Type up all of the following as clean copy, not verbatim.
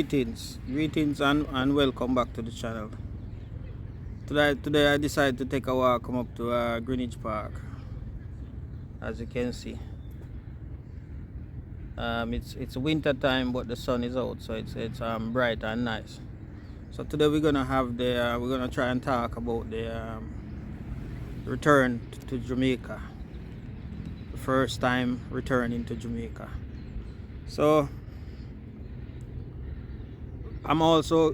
Greetings and welcome back to the channel. Today I decided to take a walk, come up to Greenwich Park. As you can see, it's winter time, but the sun is out, so it's bright and nice. So today we're gonna try and talk about the return to Jamaica, the first time returning to Jamaica. So I'm also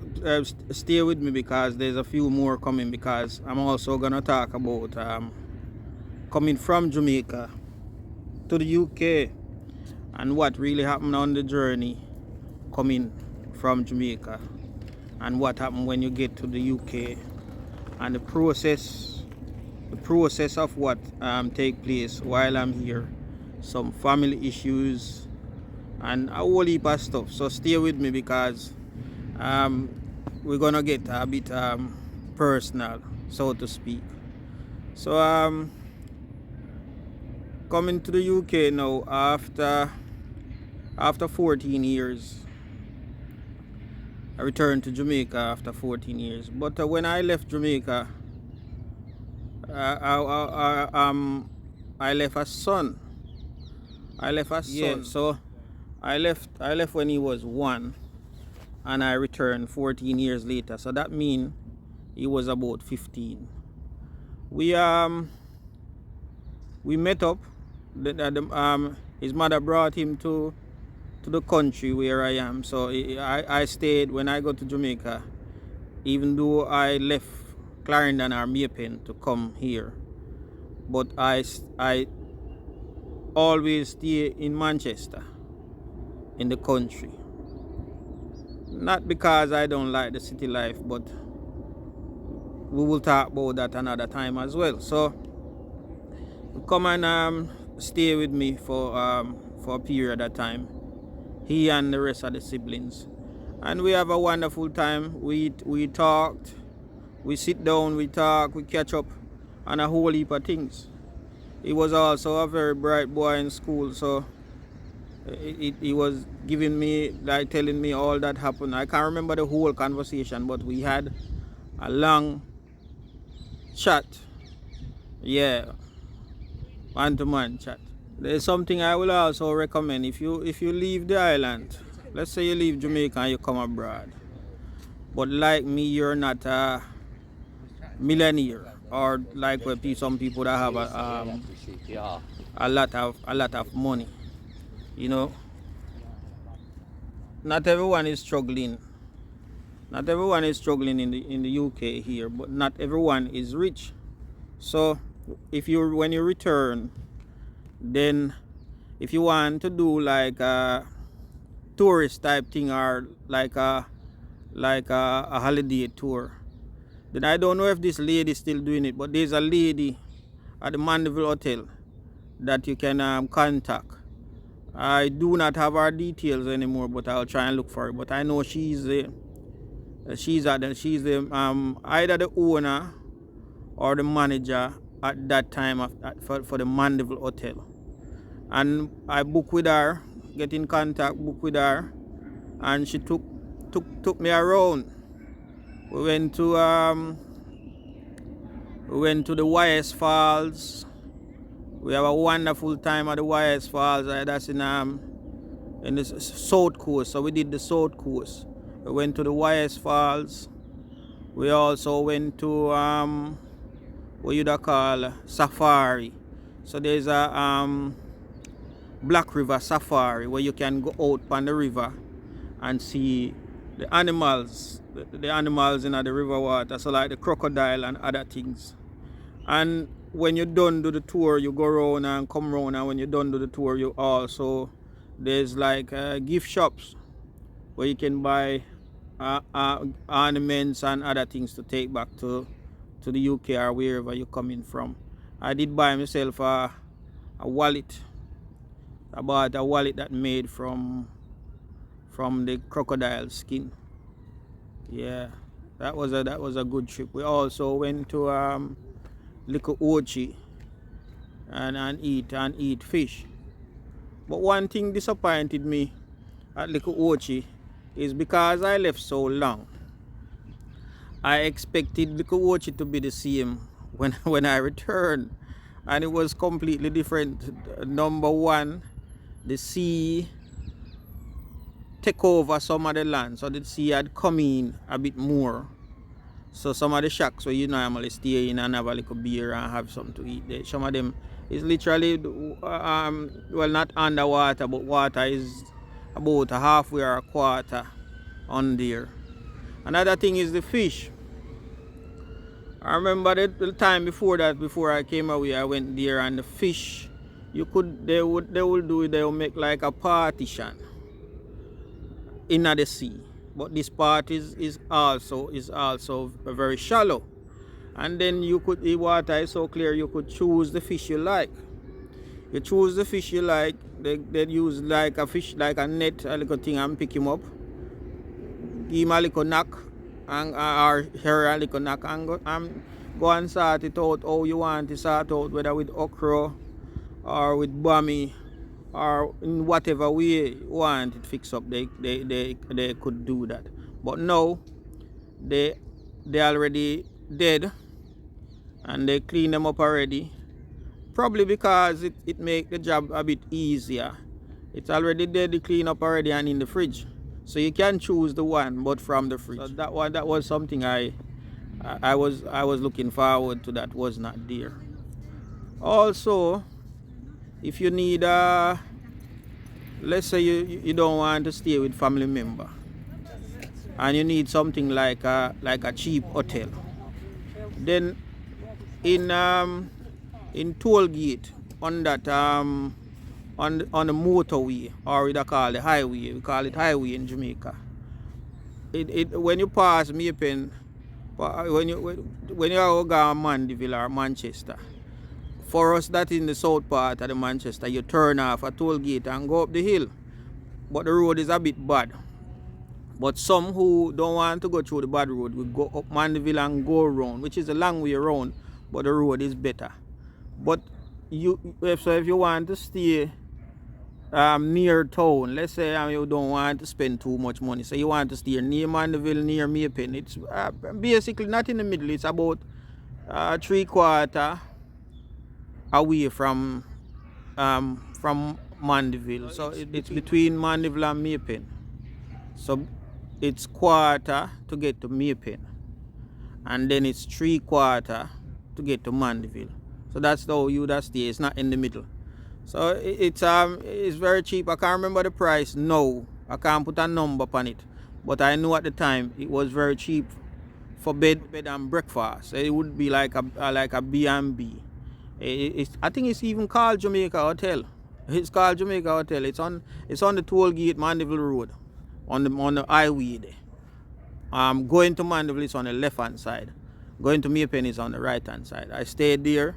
stay with me because there's a few more coming, because I'm also gonna talk about coming from Jamaica to the UK and what really happened on the journey coming from Jamaica, and what happened when you get to the UK, and the process of what take place while I'm here, some family issues and a whole heap of stuff. So stay with me because we're gonna get a bit personal, so to speak. So coming to the UK now after 14 years. I returned to Jamaica after 14 years. But when I left Jamaica, I left a son. Yeah, so I left when he was 1, and I returned 14 years later. So that means he was about 15. We met up. His mother brought him to the country where I am. So I stayed. When I go to Jamaica, even though I left Clarendon or Maypen to come here, but I always stay in Manchester, in the country. Not because I don't like the city life, but we will talk about that another time as well. So come and stay with me for a period of time, he and the rest of the siblings, and we have a wonderful time. We talked, we sit down, we talk, we catch up on a whole heap of things. He was also a very bright boy in school, so he was giving me, like, telling me all that happened. I can't remember the whole conversation, but we had a long chat. Yeah, man-to-man chat. There's something I will also recommend. If you leave the island, let's say you leave Jamaica and you come abroad, but like me, you're not a millionaire, or like some people that have a lot of money. You know, not everyone is struggling. Not everyone is struggling in the UK here, but not everyone is rich. So when you return, then if you want to do like a tourist type thing, or like a holiday tour, then I don't know if this lady is still doing it, but there's a lady at the Mandeville Hotel that you can contact. I do not have her details anymore, but I'll try and look for it. But I know she's either the owner or the manager at that time for the Mandeville Hotel. And I booked with her, get in contact, book with her, and she took me around. We went to the YS Falls. We have a wonderful time at the YS Falls. That's in the South Coast. So we did the South Coast. We went to the YS Falls. We also went to what you call safari. So there's a Black River Safari where you can go out on the river and see the animals in the river water, so like the crocodile and other things. And when you're done do the tour, you go around and come around, and when you're done do the tour, you also, there's like gift shops where you can buy ornaments and other things to take back to the UK or wherever you're coming from. I did buy myself a wallet. I bought a wallet that made from the crocodile skin. Yeah, that was a good trip. We also went to Little Ochi and eat fish. But one thing disappointed me at Little Ochi is because I left so long. I expected the watch it to be the same when I returned, and it was completely different. Number one, the sea take over some of the land, so the sea had come in a bit more. So some of the shacks where you normally stay in and have a little beer and have something to eat there, some of them is literally well, not underwater, but water is about a halfway or a quarter on there. Another thing is the fish. I remember the time before that, before I came away, I went there, and the fish, they will make like a partition in the sea. But this part is also very shallow. And then the water is so clear, you could choose the fish you like. You choose the fish you like, they use like a fish, like a net, a little thing, and pick him up, give him a little knock, and or her a little knock, and go and sort it out how you want to sort out, whether with okra or with bami or in whatever way you want it fix up. They could do that. But now they already dead, and they clean them up already, probably because it make the job a bit easier. It's already dead, they clean up already, and in the fridge, so you can choose the one but from the fridge. So that was something I was looking forward to, that was not there. Also, if you need let's say you don't want to stay with family member and you need something like a cheap hotel, then in toll gate on that on the motorway, or we call the highway, we call it highway in Jamaica. When you pass Maypen, when you go Mandeville or Manchester, for us that in the south part of the Manchester, you turn off a toll gate and go up the hill, but the road is a bit bad. But some who don't want to go through the bad road will go up Mandeville and go around, which is a long way around, but the road is better. But if you want to stay near town, let's say you don't want to spend too much money, so you want to stay near Mandeville, near Maypen, it's basically not in the middle, it's about 3/4 away from Mandeville. So it's between Mandeville and Maypen. So it's quarter to get to Maypen, and then it's 3/4 to get to Mandeville. So that's how you that stay. It's not in the middle. So it's very cheap. I can't remember the price now. I can't put a number on it, but I know at the time it was very cheap for bed and breakfast. It would be like a B&B. I think it's even called Jamaica Hotel. It's called Jamaica Hotel. It's on the toll gate Mandeville Road, on the highway there. Going to Mandeville is on the left hand side. Going to Maypen is on the right hand side. I stayed there.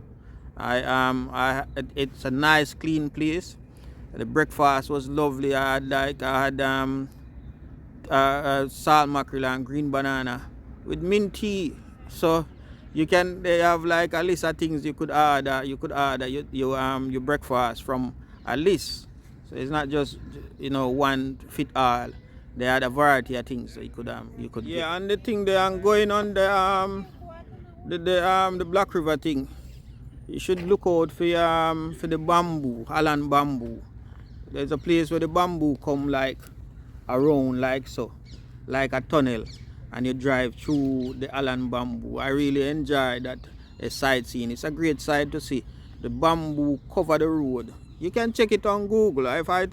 It's a nice clean place. The breakfast was lovely. I had salt mackerel and green banana with mint tea. So they have like a list of things you could order. You could order your breakfast from a list. So it's not just one fit all. They had a variety of things that you could get. Yeah, and the thing they are going on the Black River thing, you should look out for the bamboo, Holland bamboo. There's a place where the bamboo come like around like so, like a tunnel, and you drive through the Holland bamboo. I really enjoy that sightseeing. It's a great sight to see. The bamboo cover the road. You can check it on Google. If I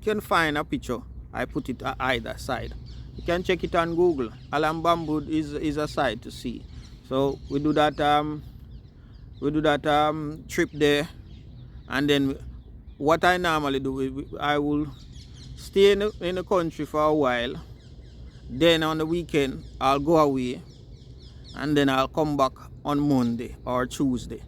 can find a picture, I put it at either side. You can check it on Google. Holland bamboo is a sight to see. So we do that trip there, and then what I normally do, I will stay in the country for a while. Then on the weekend I'll go away, and then I'll come back on Monday or Tuesday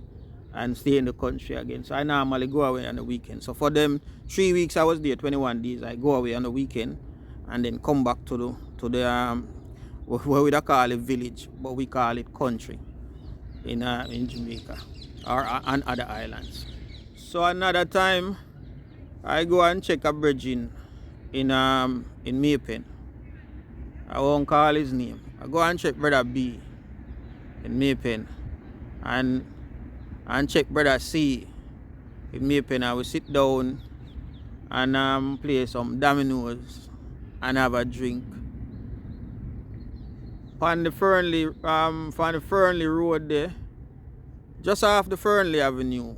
and stay in the country again. So I normally go away on the weekend. So for them 3 weeks I was there, 21 days, I go away on the weekend and then come back to the where we don't call it village, but we call it country in Jamaica or on other islands. So another time I go and check a bridging in Maypen. I won't call his name. I go and check brother B in Maypen and check brother C in Maypen. I will sit down and play some dominoes and have a drink. On the Fernley road there, just off the Fernley Avenue.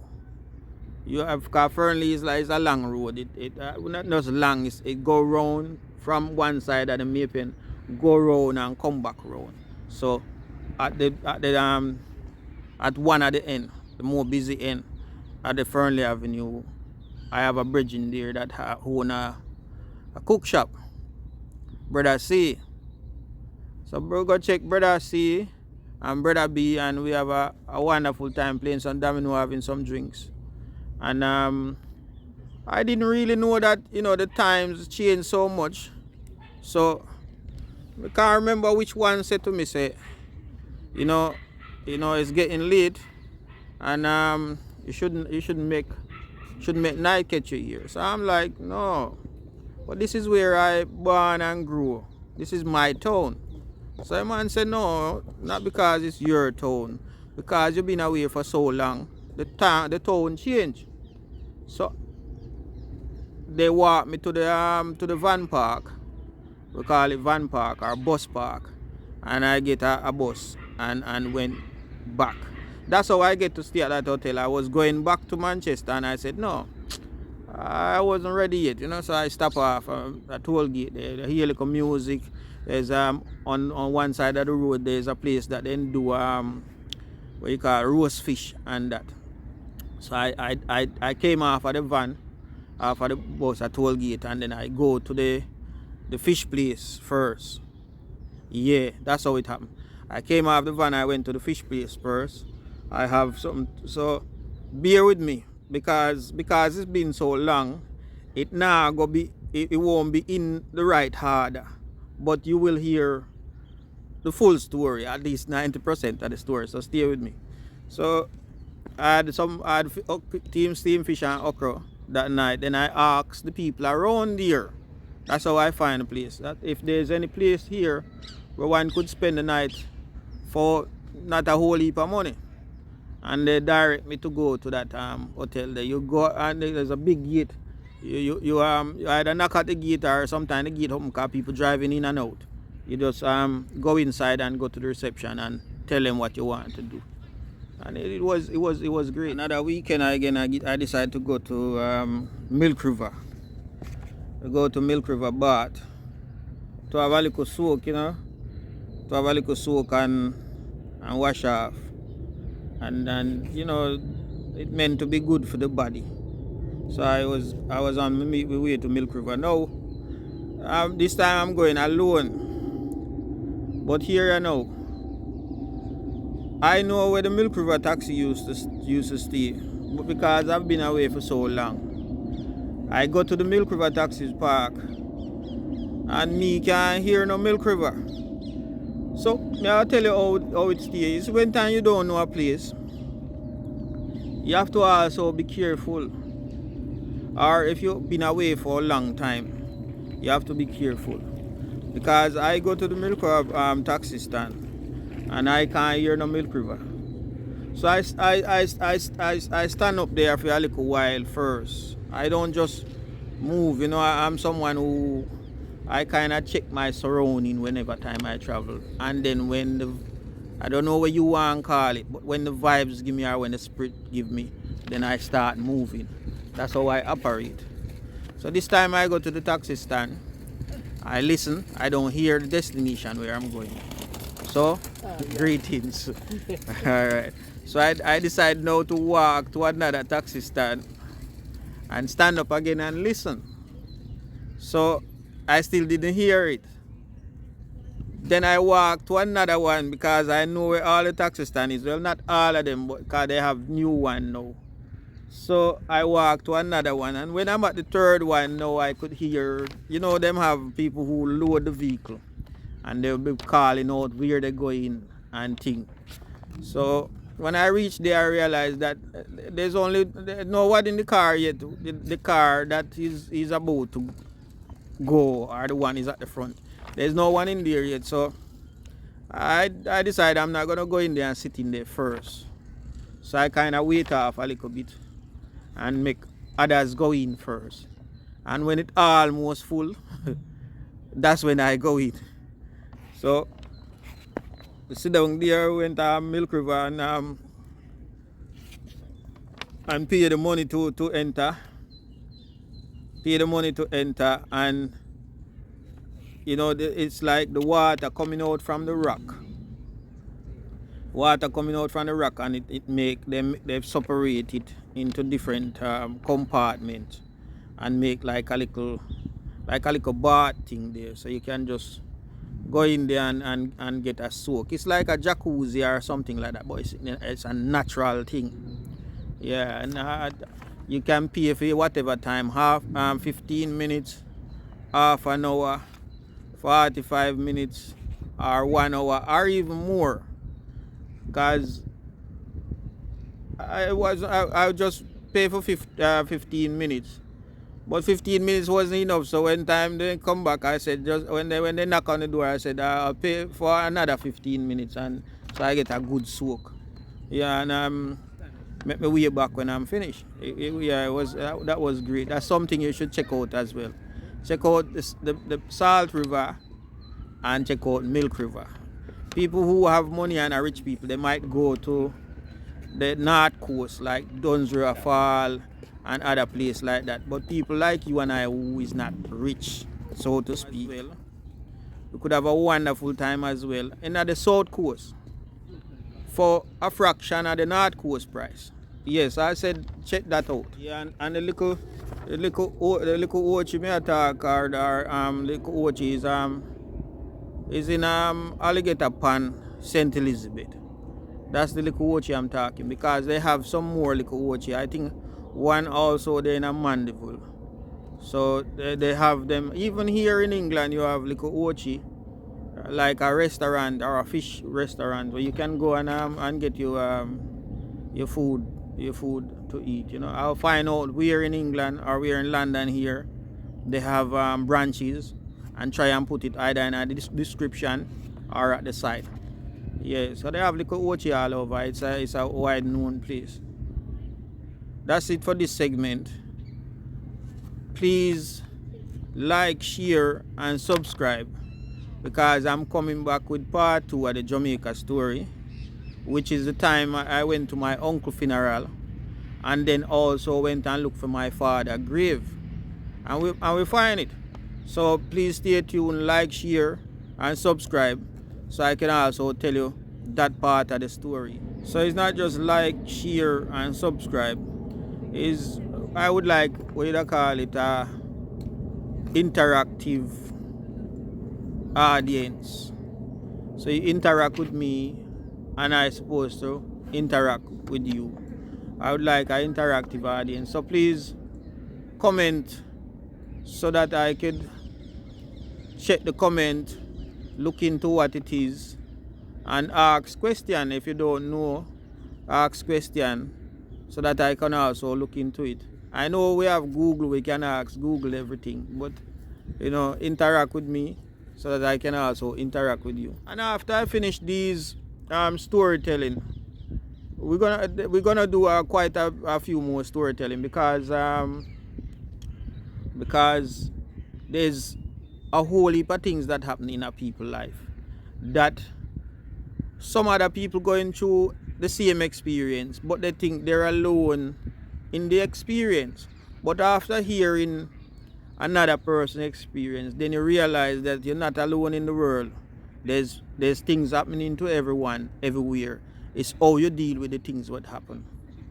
You have, because Fernley is a long road. It not just long, it go round from one side of the Maypen, go round and come back round. So at one at the end, the more busy end, at the Fernley Avenue, I have a bridge in there that own a cook shop. Brother C. So bro, go check brother C and brother B, and we have a wonderful time playing some domino, having some drinks. And I didn't really know that, the times changed so much. So I can't remember which one said to me, say, it's getting late, and you shouldn't make night catch you here. So I'm like, no, but this is where I born and grew. This is my town. So the man said, no, not because it's your town, because you've been away for so long. The town changed. So they walked me to the van park. We call it van park or bus park, and I get a bus and went back. That's how I get to stay at that hotel. I was going back to Manchester, and I said no, I wasn't ready yet, so I stop off at toll gate there. I hear like music. There's on one side of the road there's a place that they do what you call roast fish and that. So I came off of the van, off of the bus at toll gate, and then I go to the fish place first. Yeah, that's how it happened. I came off the van, I went to the fish place first. I have something, so bear with me because it's been so long. It won't be in the right order, but you will hear the full story, at least 90% of the story. So stay with me. So I had steamed fish and okra that night. Then I asked the people around here. That's how I find a place. That if there's any place here where one could spend the night for not a whole heap of money, and they direct me to go to that hotel there. You go and there's a big gate. You either knock at the gate or sometimes the gate open because people driving in and out. You just go inside and go to the reception and tell them what you want to do. And it was great. Another weekend again I decided to go to Milk River. I go to Milk River Bath to have a little soak, to have a little soak and wash off. And it meant to be good for the body. So I was on my way to Milk River. Now this time I'm going alone. But here I know. I know where the Milk River taxi used to stay, but because I've been away for so long, I go to the Milk River taxi park and me can't hear no Milk River. So I'll tell you how it stays. When time you don't know a place, you have to also be careful. Or if you've been away for a long time, you have to be careful. Because I go to the Milk River taxi stand and I can't hear no Milk River. So I stand up there for a little while first. I don't just move, I'm someone who I kind of check my surrounding whenever time I travel. And then when I don't know what you want to call it, but when the vibes give me or when the spirit give me, then I start moving. That's how I operate. So this time I go to the taxi stand, I listen, I don't hear the destination where I'm going. So, greetings. Alright. So I decide now to walk to another taxi stand and stand up again and listen. So I still didn't hear it. Then I walk to another one because I know where all the taxi stand is. Well, not all of them, but because they have new one now. So I walk to another one, and when I'm at the third one now, I could hear, them have people who load the vehicle and they'll be calling out where they're going and things. So when I reached there, I realized that there's no one in the car yet. The car that is about to go, or the one is at the front. There's no one in there yet, so I decided I'm not gonna go in there and sit in there first. So I kind of wait off a little bit and make others go in first. And when it almost full, that's when I go in. So we sit down there, went to Milk River and pay the money to enter. Pay the money to enter, and you know, it's like the water coming out from the rock. Water coming out from the rock, and it make them, they've separated it into different compartments and make like a little bath thing there, so you can just go in there and get a soak. It's like a jacuzzi or something like that, but it's a natural thing. Yeah, and you can pay for whatever time, 15 minutes, half an hour, 45 minutes, or 1 hour, or even more. Because I just pay for 15 minutes. But 15 minutes wasn't enough, so when time they come back, I said, just when they knock on the door, I said I'll pay for another 15 minutes, and so I get a good soak. Yeah, and make me way back when I'm finished. That was great. That's something you should check out as well. Check out the Salt River and check out Milk River. People who have money and are rich people, they might go to the North Coast like Dunsriver Fall and other places like that. But people like you and I who is not rich, so to speak, we could have a wonderful time as well. And at the South Coast, for a fraction of the North Coast price. Yes, I said check that out. Yeah, and the little orchard me attack, or little orchard is in Alligator Pond, St. Elizabeth. That's the little orchard I'm talking, because they have some more little orchard. I think one also there in a Mandeville. So they have them. Even here in England, you have little orchard, like a restaurant or a fish restaurant where you can go and get your food to eat. You know, I'll find out where in England or where in London here they have branches, and try and put it either in a description or at the site. Yeah, so they have little orchard all over. It's a wide known place. That's it for this segment. Please like, share, and subscribe, because I'm coming back with part 2 of the Jamaica story, which is the time I went to my uncle's funeral, and then also went and looked for my father's grave, and we find it. So please stay tuned, like, share, and subscribe, so I can also tell you that part of the story. So it's not just like, share, and subscribe. I would like, what do you call it, interactive audience. So you interact with me, and I'm supposed to interact with you. I would like an interactive audience. So please comment, so that I could check the comment, look into what it is, and ask question. If you don't know, ask question, so that I can also look into it. I know we have Google, we can ask Google everything, but you know, interact with me so that I can also interact with you. And after I finish these storytelling, we're gonna do quite a few more storytelling, because there's a whole heap of things that happen in a people's life that some other people going through the same experience, but they think they're alone in the experience. But after hearing another person's experience, then you realize that you're not alone in the world. There's things happening to everyone, everywhere. It's how you deal with the things that happen.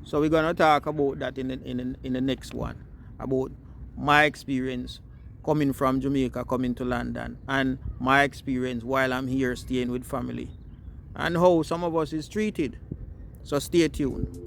So we're gonna talk about that in the next one, about my experience coming from Jamaica, coming to London, and my experience while I'm here staying with family, and how some of us is treated. So stay tuned.